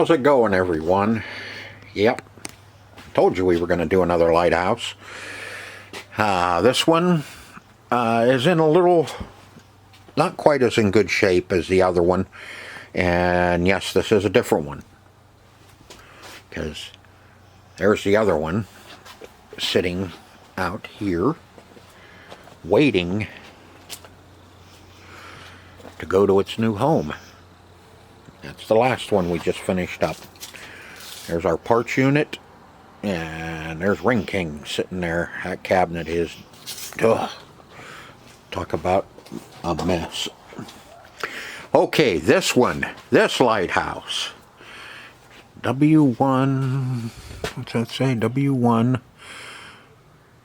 How's it going, everyone? Yep, told you we were going to do another lighthouse. This one is in a little, not quite as in good shape as the other one. And yes, this is a different one, because there's the other one sitting out here waiting to go to its new home. That's the last one we just finished up. There's our parts unit, and there's Ring King sitting there. That cabinet is, ugh, talk about a mess. Okay, this one, this lighthouse, W1, what's that say, W1,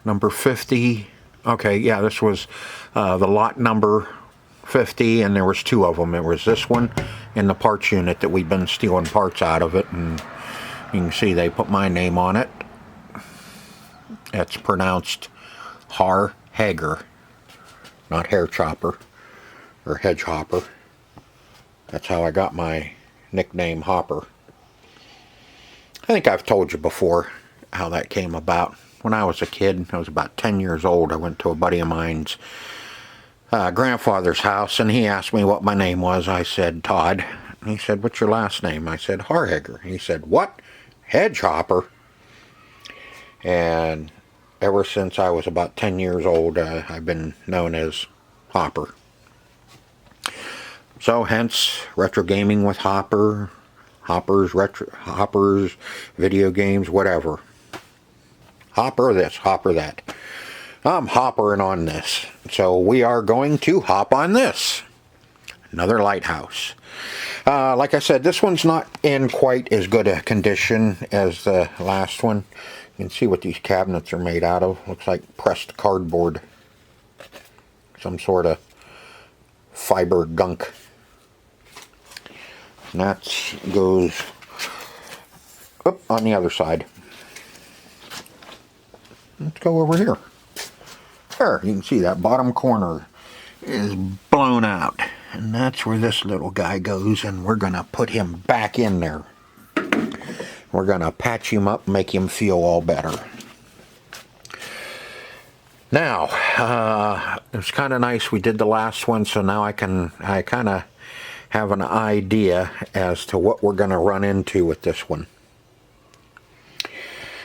number 50. Okay, yeah, this was the lot number 50, and there was two of them. It was this one and the parts unit that we've been stealing parts out of it, and you can see they put my name on it. It's pronounced Har Hager, not hair chopper or hedge hopper. That's how I got my nickname Hopper. I think I've told you before how that came about. When I was a kid, I was about 10 years old, I went to a buddy of mine's grandfather's house, and he asked me what my name was. I said, Todd. He said, what's your last name? I said, Harhager. He said, what? Hedge hopper? And ever since I was about 10 years old, I've been known as Hopper. So hence, retro gaming with Hopper, Hoppers, video games, whatever. Hopper this, Hopper that. I'm hoppering on this. So we are going to hop on this. Another lighthouse. Like I said, this one's not in quite as good a condition as the last one. You can see what these cabinets are made out of. Looks like pressed cardboard. Some sort of fiber gunk. And that goes up on the other side. Let's go over here. There, you can see that bottom corner is blown out. And that's where this little guy goes, and we're going to put him back in there. We're going to patch him up, make him feel all better. Now, it's kind of nice we did the last one, so now I kind of have an idea as to what we're going to run into with this one.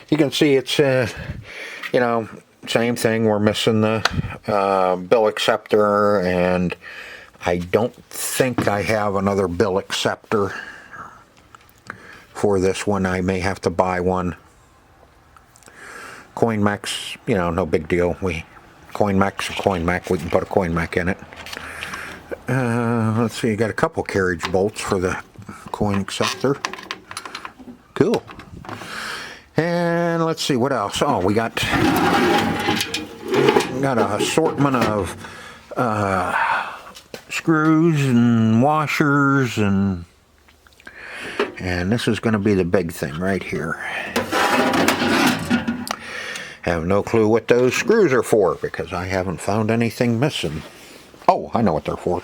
You can see it's, you know, same thing. We're missing the bill acceptor, and I don't think I have another bill acceptor for this one. I may have to buy one. CoinMax, you know, no big deal. CoinMax or CoinMac, we can put a CoinMac in it. Let's see, you got a couple carriage bolts for the coin acceptor. Cool. And let's see, what else? Oh, we got an assortment of screws and washers, and this is going to be the big thing right here. Have no clue what those screws are for, because I haven't found anything missing. Oh, I know what they're for.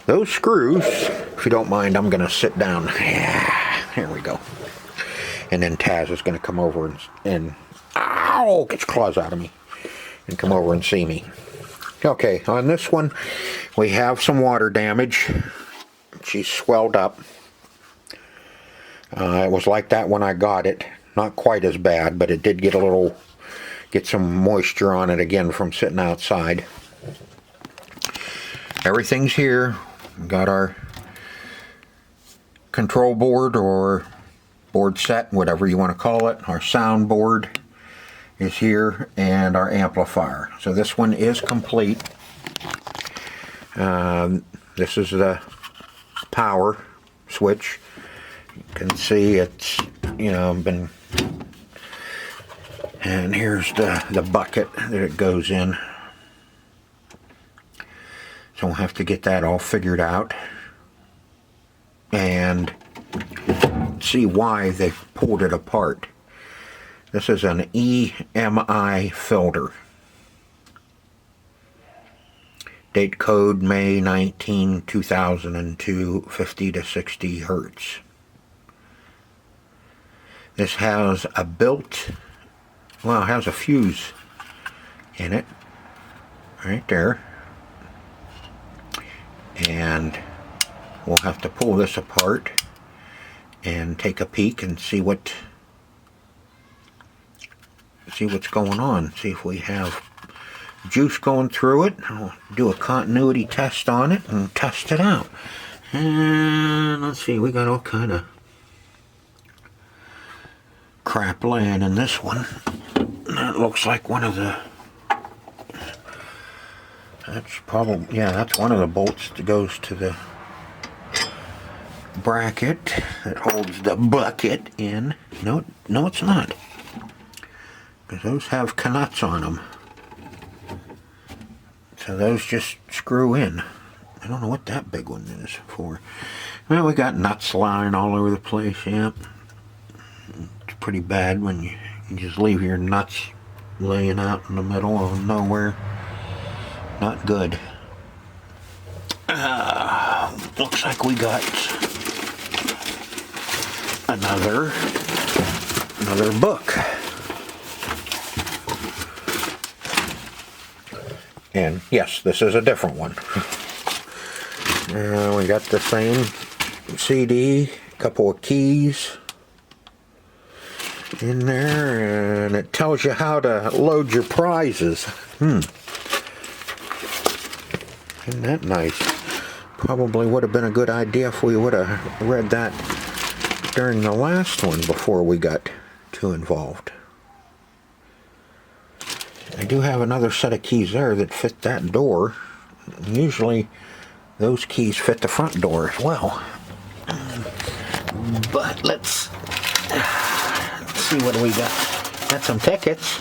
Those screws, if you don't mind, I'm going to sit down. Yeah, here we go. And then Taz is going to come over and ow, get your claws out of me, and come over and see me. Okay, on this one, we have some water damage. She's swelled up. It was like that when I got it. Not quite as bad, but it did get some moisture on it again from sitting outside. Everything's here. We got our control board, or board set, whatever you want to call it. Our sound board is here, and our amplifier. So this one is complete. This is the power switch. You can see it's, you know, been, and here's the bucket that it goes in. So we'll have to get that all figured out and see why they've pulled it apart. This is an EMI filter. Date code May 19, 2002, 50 to 60 hertz. This has a built, well, it has a fuse in it, right there. And we'll have to pull this apart and take a peek and see what's going on. See if we have juice going through it. I'll do a continuity test on it and test it out. And let's see, we got all kind of crap laying in this one. That looks like one of the, that's probably, yeah, that's one of the bolts that goes to the bracket that holds the bucket in. No, it's not. Because those have canuts on them. So those just screw in. I don't know what that big one is for. Well, we got nuts lying all over the place, yeah. It's pretty bad when you just leave your nuts laying out in the middle of nowhere. Not good. Looks like we got another book. And yes, this is a different one. We got the same CD, a couple of keys in there, and it tells you how to load your prizes. Isn't that nice? Probably would have been a good idea if we would have read that during the last one before we got too involved. I do have another set of keys there that fit that door. Usually those keys fit the front door as well. But let's see what we got. Got some tickets.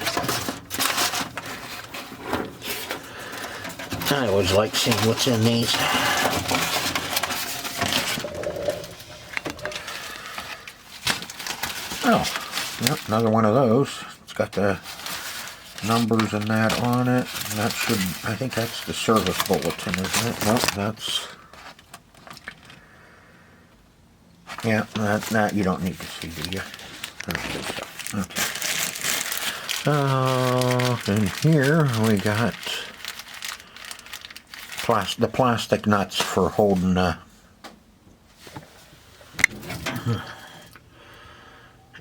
I always like seeing what's in these. Oh, yep, another one of those. It's got the numbers and that on it. And that should, I think that's the service bulletin, isn't it? Nope, that's, yeah, that you don't need to see, do you? Okay. And here we got the plastic nuts for holding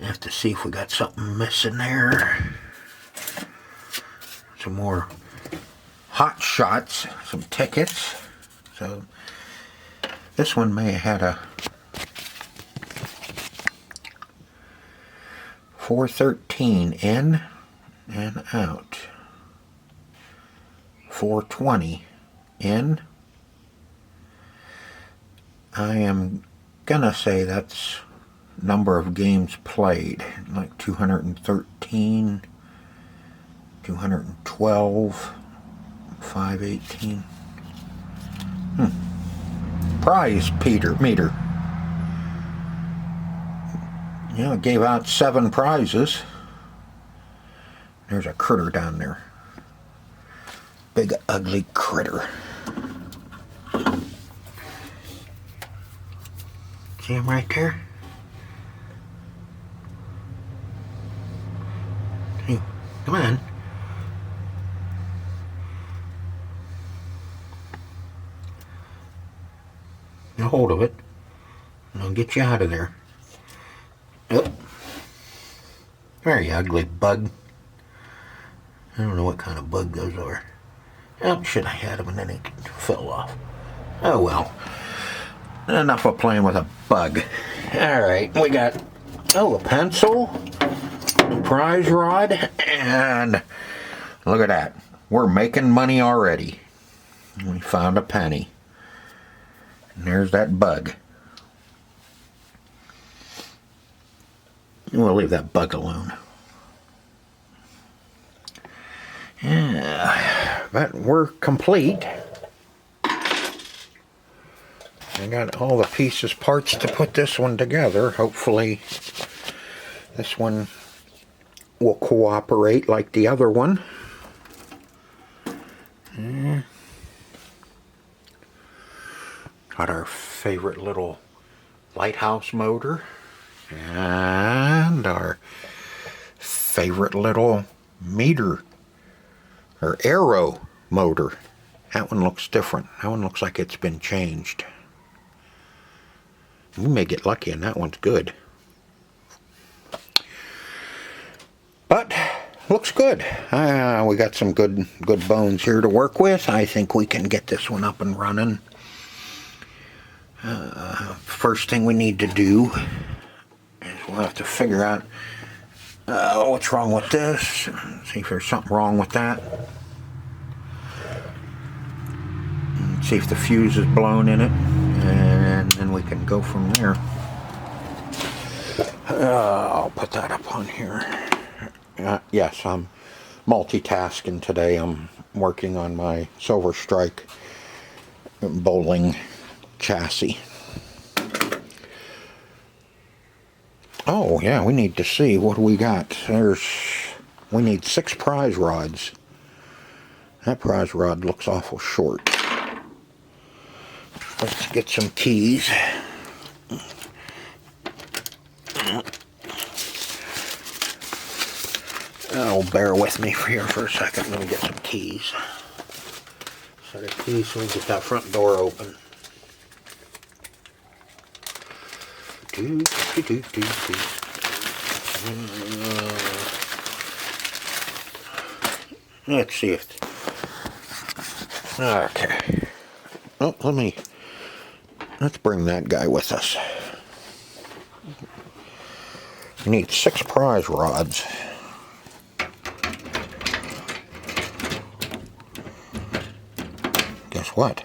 have to see if we got something missing there. Some more hot shots, some tickets. So this one may have had a 413 in and out, 420 in. I am gonna say that's number of games played, like 213, 212, 518. Prize meter. Yeah, gave out 7 prizes. There's a critter down there. Big ugly critter. See him right there? Hey, come on. Get a hold of it, and I'll get you out of there. Oh. Very ugly bug. I don't know what kind of bug those are. Oh, should have had them and then it fell off. Oh well. Enough of playing with a bug. Alright, we got, a pencil, a prize rod, and look at that. We're making money already. We found a penny. And there's that bug. We'll leave that bug alone. Yeah, but we're complete. I got all the parts to put this one together. Hopefully this one will cooperate like the other one. Got our favorite little Lighthouse motor and our favorite little meter or arrow motor. That one looks different. That one looks like it's been changed. We may get lucky and that one's good. But looks good. We got some good bones here to work with. I think we can get this one up and running. First thing we need to do is we'll have to figure out what's wrong with this. See if there's something wrong with that. See if the fuse is blown in it, and then we can go from there. I'll put that up on here. Yes, I'm multitasking today. I'm working on my Silver Strike bowling chassis. Oh yeah, we need to see what we got. We need 6 prize rods. That prize rod looks awful short. Let's get some keys. Oh, bear with me here for a second. Let me get some keys. Set of keys so we can get that front door open. Let's see if... Okay. Oh, let's bring that guy with us. We need 6 prize rods. Guess what?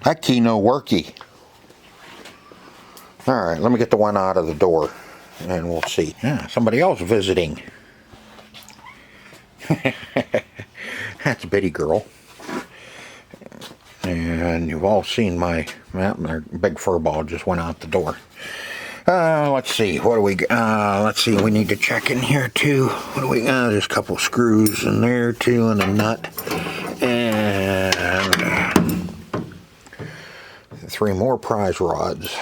That key no worky. Alright, let me get the one out of the door and we'll see. Yeah, somebody else visiting. That's Bitty Girl. And you've all seen my big fur ball just went out the door. Let's see, what do we let's see, we need to check in here too. What do we got? There's a couple screws in there too and a nut. And 3 more prize rods,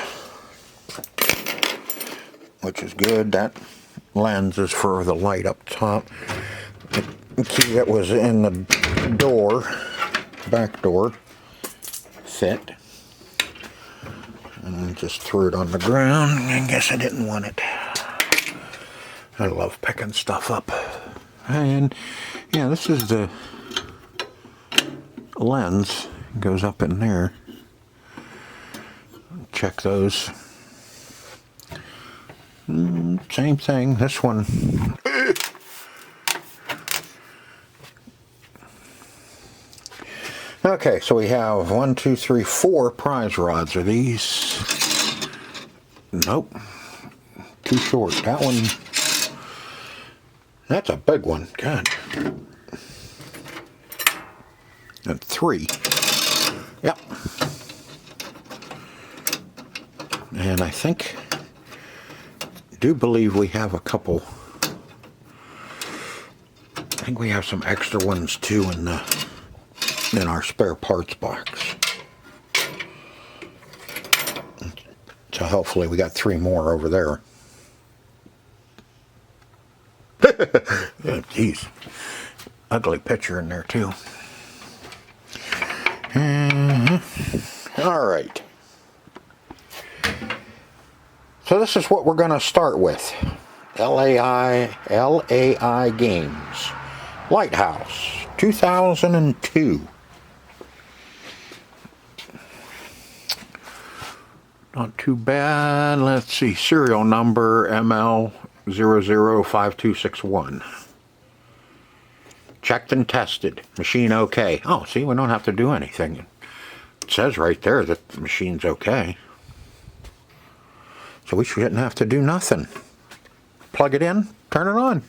which is good. That lens is for the light up top. The key that was in the door, back door, fit. And I just threw it on the ground. I guess I didn't want it. I love picking stuff up. And yeah, this is the lens. It goes up in there. Check those. Same thing. This one. Okay, so we have 1, 2, 3, 4 prize rods. Are these? Nope. Too short. That one. That's a big one. God. And 3. Yep. And I do believe we have a couple. I think we have some extra ones too in our spare parts box. So hopefully we got 3 more over there. Oh, geez. Ugly picture in there too. All right. So this is what we're going to start with. LAI Games. Lighthouse, 2002. Not too bad. Let's see. Serial number ML005261. Checked and tested. Machine okay. Oh, see, we don't have to do anything. It says right there that the machine's okay. So we shouldn't have to do nothing. Plug it in, turn it on,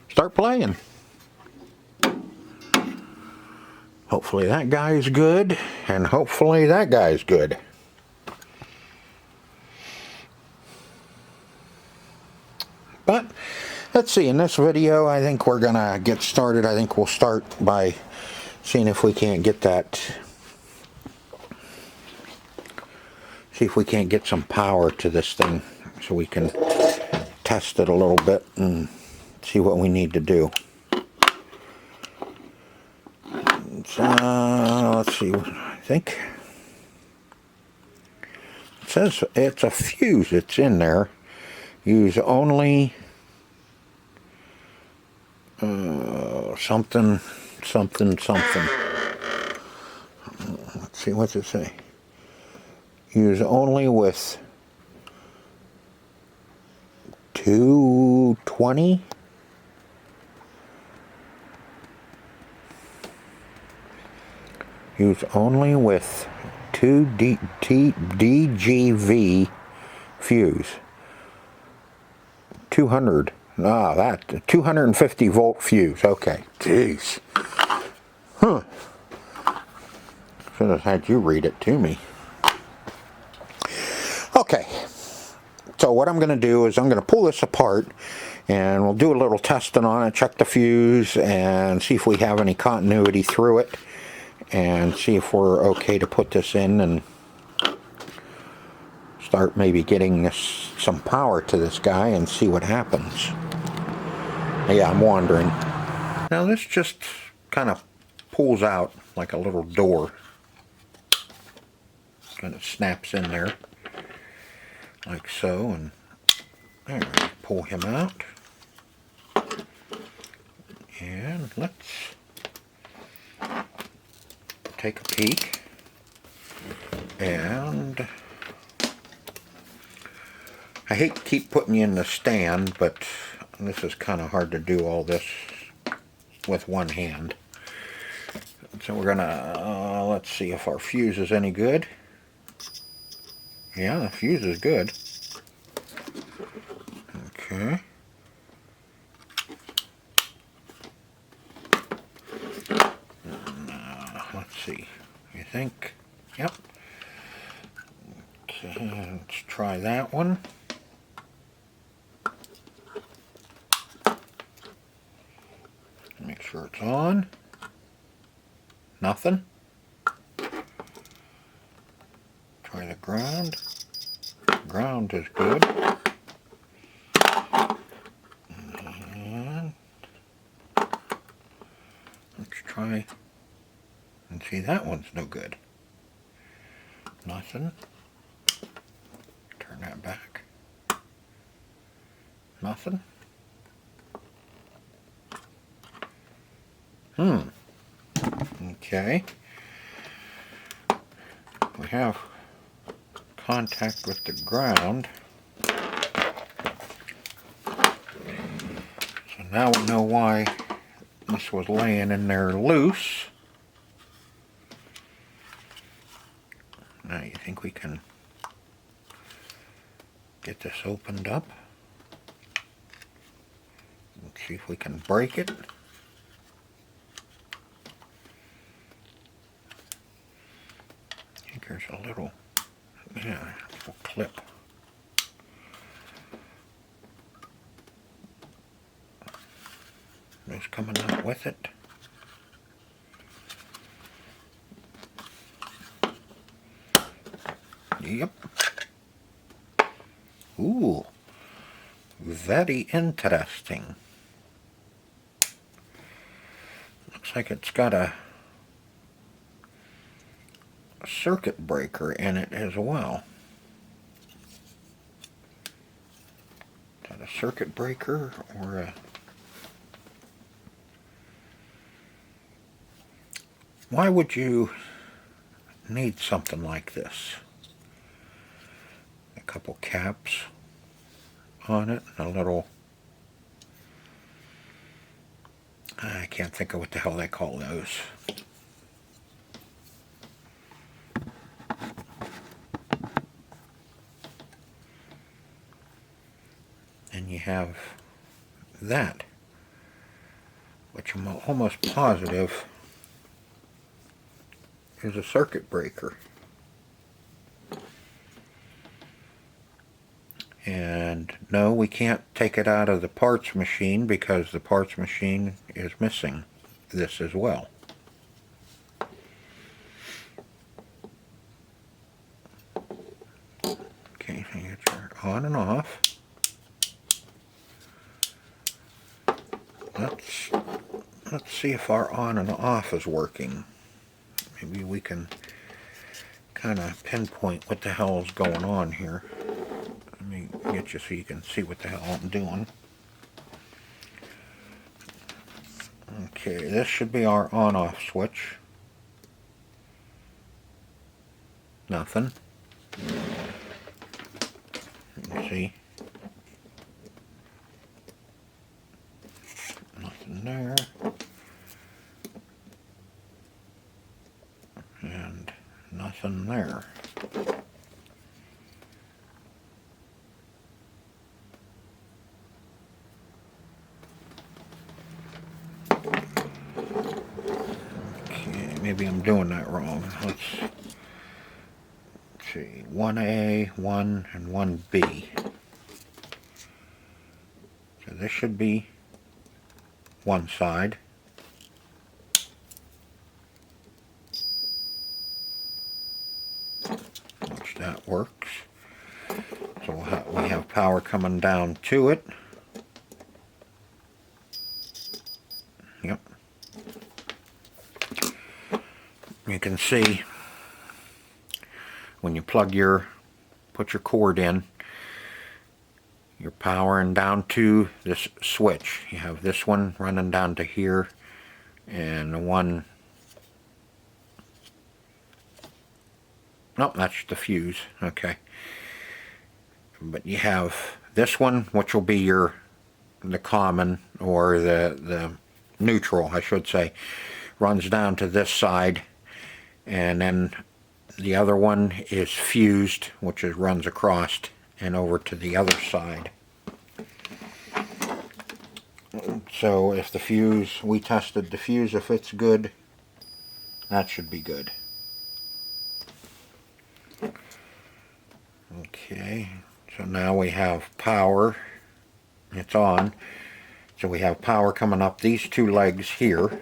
start playing. Hopefully that guy's good, and hopefully that guy's good. But let's see, in this video I think we're gonna get started. I think we'll start by seeing if we can't get that, see if we can't get some power to this thing so we can test it a little bit and see what we need to do. Let's see, I think it says it's a fuse, it's in there. Use only something. Let's see, what's it say? Use only with 220. Use only with 2 DGV fuse. 200. That 250 volt fuse. Okay. Jeez. Huh. Should have had you read it to me. Okay. So what I'm going to do is I'm going to pull this apart and we'll do a little testing on it, check the fuse and see if we have any continuity through it and see if we're okay to put this in and start maybe getting some power to this guy and see what happens. Yeah, I'm wandering. Now this just kind of pulls out like a little door. Kind of snaps in there like so, and there, pull him out. And let's take a peek. And I hate to keep putting you in the stand, but this is kind of hard to do all this with one hand. So we're gonna, let's see if our fuse is any good. Yeah, the fuse is good. Okay. Let's see. You think? Yep. Okay, let's try that one. Make sure it's on. Nothing. Try the ground. Ground is good. And let's try and see, that one's no good. Nothing. Turn that back. Nothing. Okay. We have contact with the ground. So now we know why this was laying in there loose. Now you think we can get this opened up? Let's see if we can break it. I think there's a little, yeah, little clip. It's coming out with it. Yep. Ooh, very interesting. Looks like it's got a circuit breaker in it as well. Is that a circuit breaker or a... Why would you need something like this? A couple caps on it, and a little... I can't think of what the hell they call those. And you have that, which I'm almost positive is a circuit breaker. And no, we can't take it out of the parts machine because the parts machine is missing this as well. Okay, so you get your on and off. Let's see if our on and off is working. Maybe we can kind of pinpoint what the hell is going on here. Let me get you so you can see what the hell I'm doing. Okay, this should be our on-off switch. Nothing. You see? Nothing there. And nothing there. Okay, maybe I'm doing that wrong. Let's see. 1A, 1, and 1B. So this should be one side. Which that works. So we have power coming down to it. Yep. You can see when you put your cord in, you're powering down to this switch. You have this one running down to here, and the one, nope, that's the fuse. Okay. But you have this one, which will be the common, or the neutral, I should say, runs down to this side, and then the other one is fused, which runs across and over to the other side. So if the fuse, we tested the fuse, if it's good, that should be good. Okay, so now we have power. It's on. So we have power coming up these two legs here,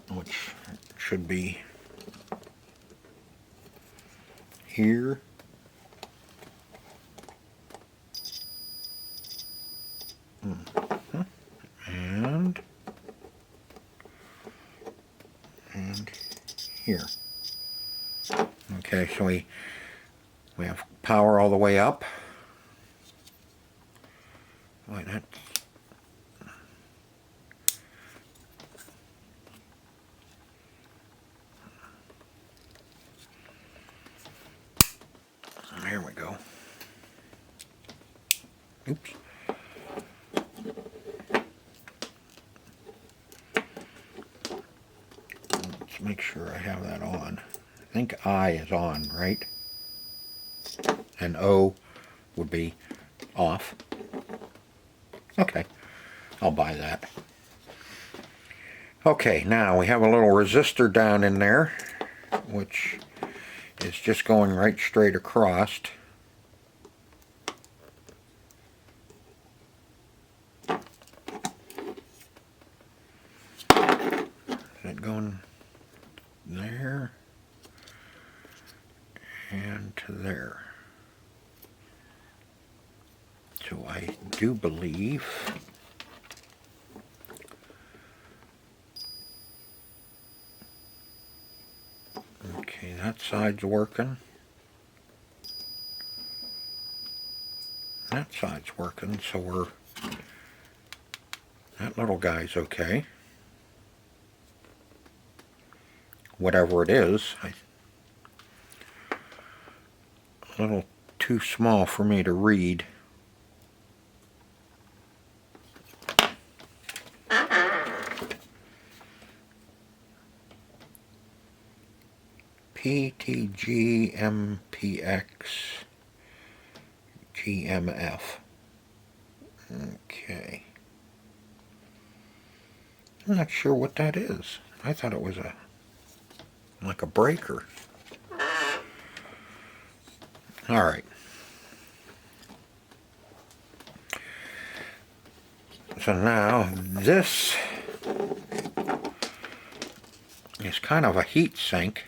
which should be here. And here. Okay, so we have power all the way up. Boy, that's there we go. Oops. Let's make sure I have that on. I think I is on, right? And O would be off. Okay, I'll buy that. Okay, now we have a little resistor down in there, which is just going right straight across. Is it going there and to there? So I do believe okay, that side's working. That side's working, so that little guy's okay. Whatever it is, a little too small for me to read. PTGMPX GMF. Okay. I'm not sure what that is. I thought it was like a breaker. All right. So now this is kind of a heat sink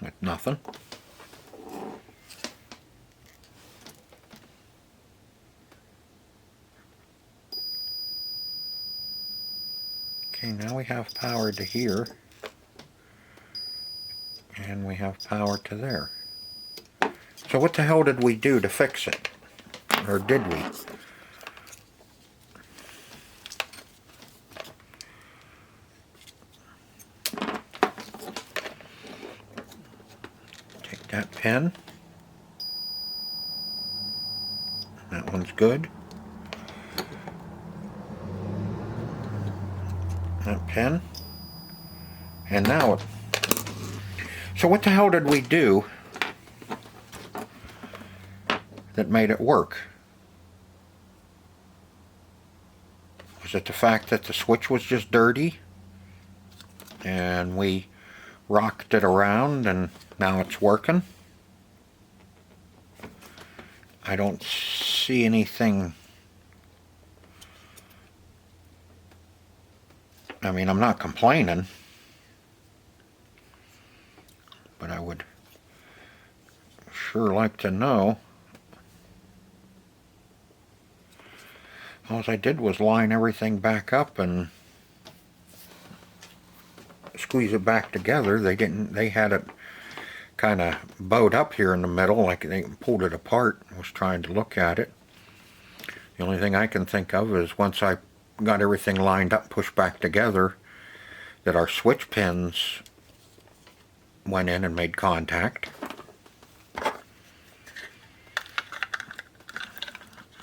with nothing. Okay, now we have power to here, and we have power to there. So what the hell did we do to fix it? Or did we? Take that pin. That one's good. That pin. And now it... So what the hell did we do that made it work? Was it the fact that the switch was just dirty and we rocked it around and now it's working? I don't see anything. I mean, I'm not complaining, but I would sure like to know. All I did was line everything back up and squeeze it back together. They had it kind of bowed up here in the middle, like they pulled it apart. I was trying to look at it. The only thing I can think of is once I got everything lined up, pushed back together, that our switch pins went in and made contact.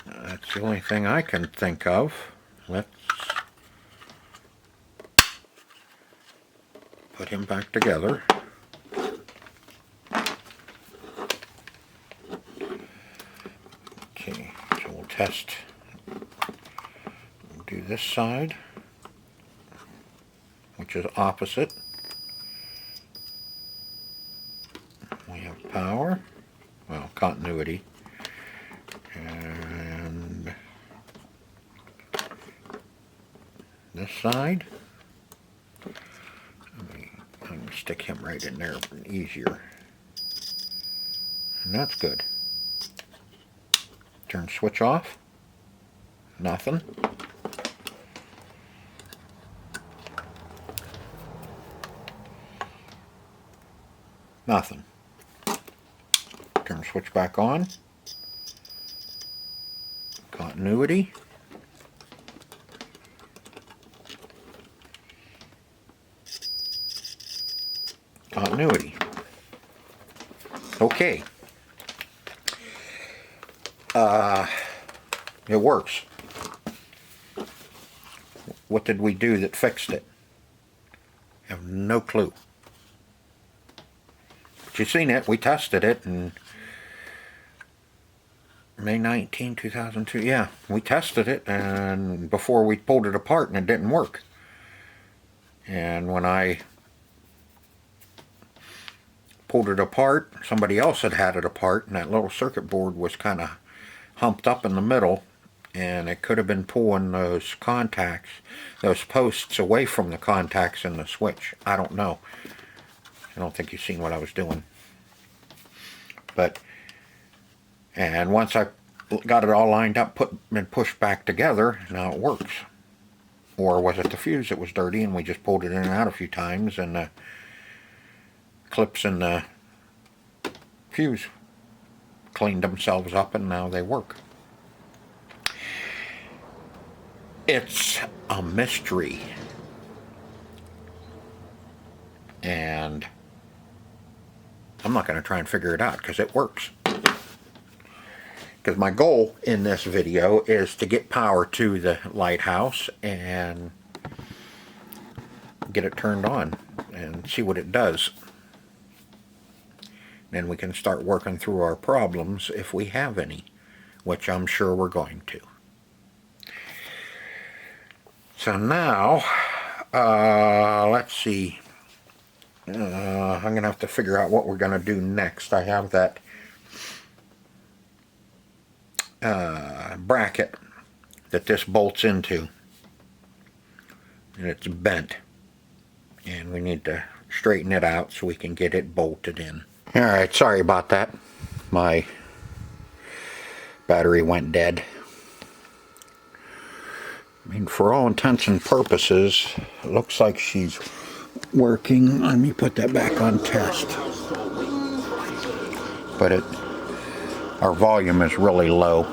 That's the only thing I can think of. Let's put him back together. Okay, so we'll test. We'll do this side, which is opposite. We have power, well, continuity. And this side, I can stick him right in there easier. And that's good. Turn switch off. Nothing. Nothing. Turn switch back on. Continuity. Continuity. Okay. It works. What did we do that fixed it? I have no clue. But you've seen it. We tested it and May 19, 2002. Yeah, we tested it, and before we pulled it apart, and it didn't work. And when I pulled it apart, somebody else had it apart, and that little circuit board was kind of humped up in the middle, and it could have been pulling those contacts, those posts away from the contacts in the switch. I don't know. I don't think you've seen what I was doing. But and once I got it all lined up, put and pushed back together, now it works. Or was it the fuse that was dirty and we just pulled it in and out a few times and the clips in the fuse cleaned themselves up and now they work. It's a mystery. And I'm not going to try and figure it out because it works. Because my goal in this video is to get power to the Lighthouse and get it turned on and see what it does. Then we can start working through our problems if we have any, which I'm sure we're going to. So now, let's see. I'm gonna have to figure out what we're gonna do next. I have that bracket that this bolts into, and it's bent, and we need to straighten it out so we can get it bolted in. Alright, sorry about that. My battery went dead. I mean, for all intents and purposes, it looks like she's working. Let me put that back on test. But our volume is really low,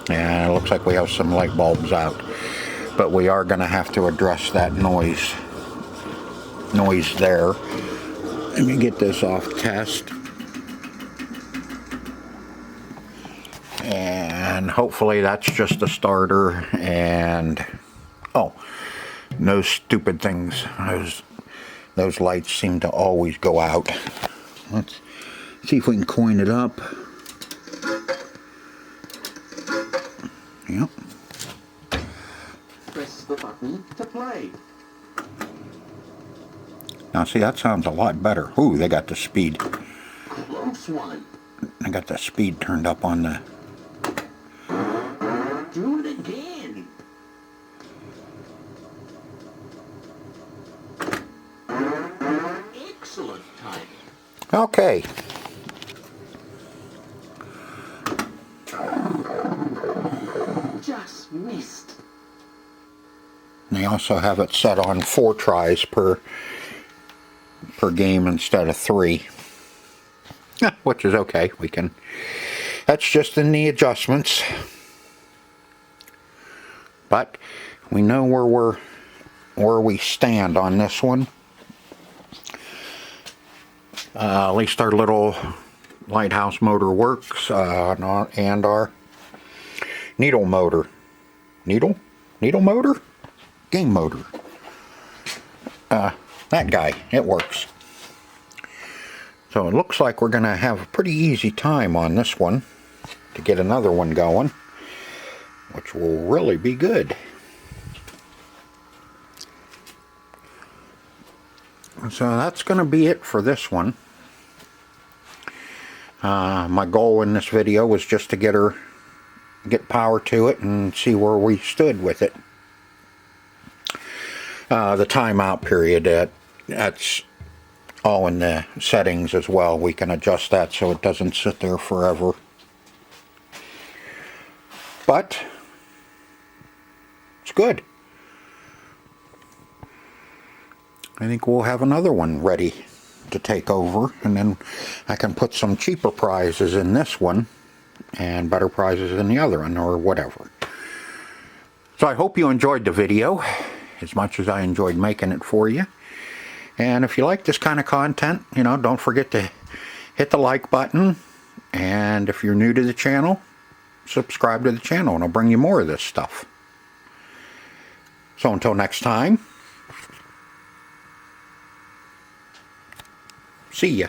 and it looks like we have some light bulbs out. But we are going to have to address that noise there. Let me get this off test. And hopefully that's just a starter, and oh, no stupid things. Those lights seem to always go out. Let's see if we can coin it up. Yep. Press the button to play. Now see, that sounds a lot better. Ooh, they got the speed. Close one. I got the speed turned up on the... Do it again. Excellent timing. Okay. Just missed. They also have it set on 4 tries per game instead of 3. Which is okay. We can... That's just in the adjustments. But we know where we stand on this one. At least our little Lighthouse motor works, and our needle motor. Needle motor? Game motor. That guy, it works. So it looks like we're going to have a pretty easy time on this one to get another one going, which will really be good. So that's going to be it for this one. My goal in this video was just to get power to it and see where we stood with it. The timeout period, that's all in the settings as well. We can adjust that so it doesn't sit there forever. But it's good. I think we'll have another one ready to take over, and then I can put some cheaper prizes in this one and better prizes in the other one, or whatever. So I hope you enjoyed the video as much as I enjoyed making it for you. And if you like this kind of content, you know, don't forget to hit the like button, and if you're new to the channel, subscribe to the channel and I'll bring you more of this stuff. So until next time, see ya.